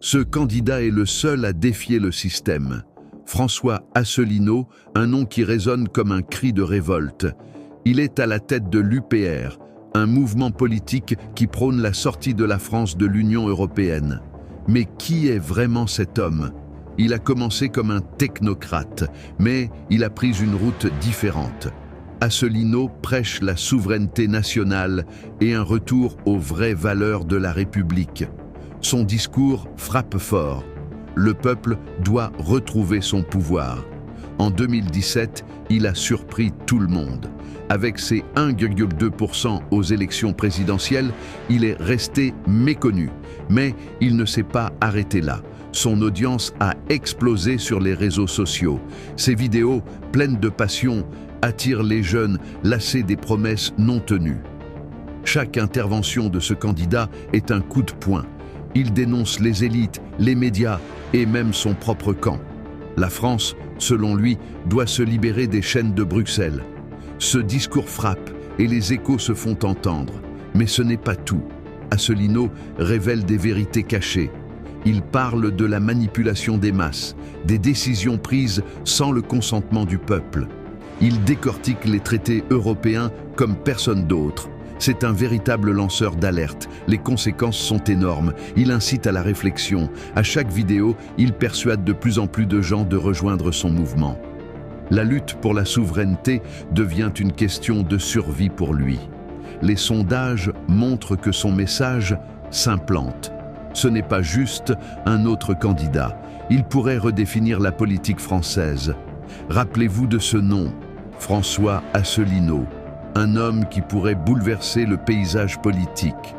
Ce candidat est le seul à défier le système. François Asselineau, un nom qui résonne comme un cri de révolte. Il est à la tête de l'UPR, un mouvement politique qui prône la sortie de la France de l'Union européenne. Mais qui est vraiment cet homme ? Il a commencé comme un technocrate, mais il a pris une route différente. Asselineau prêche la souveraineté nationale et un retour aux vraies valeurs de la République. Son discours frappe fort. Le peuple doit retrouver son pouvoir. En 2017, il a surpris tout le monde. Avec ses 1,2% aux élections présidentielles, il est resté méconnu. Mais il ne s'est pas arrêté là. Son audience a explosé sur les réseaux sociaux. Ses vidéos, pleines de passion, attirent les jeunes lassés des promesses non tenues. Chaque intervention de ce candidat est un coup de poing. Il dénonce les élites, les médias et même son propre camp. La France, selon lui, doit se libérer des chaînes de Bruxelles. Ce discours frappe et les échos se font entendre. Mais ce n'est pas tout. Asselineau révèle des vérités cachées. Il parle de la manipulation des masses, des décisions prises sans le consentement du peuple. Il décortique les traités européens comme personne d'autre. C'est un véritable lanceur d'alerte. Les conséquences sont énormes. Il incite à la réflexion. À chaque vidéo, il persuade de plus en plus de gens de rejoindre son mouvement. La lutte pour la souveraineté devient une question de survie pour lui. Les sondages montrent que son message s'implante. Ce n'est pas juste un autre candidat. Il pourrait redéfinir la politique française. Rappelez-vous de ce nom, François Asselineau. Un homme qui pourrait bouleverser le paysage politique.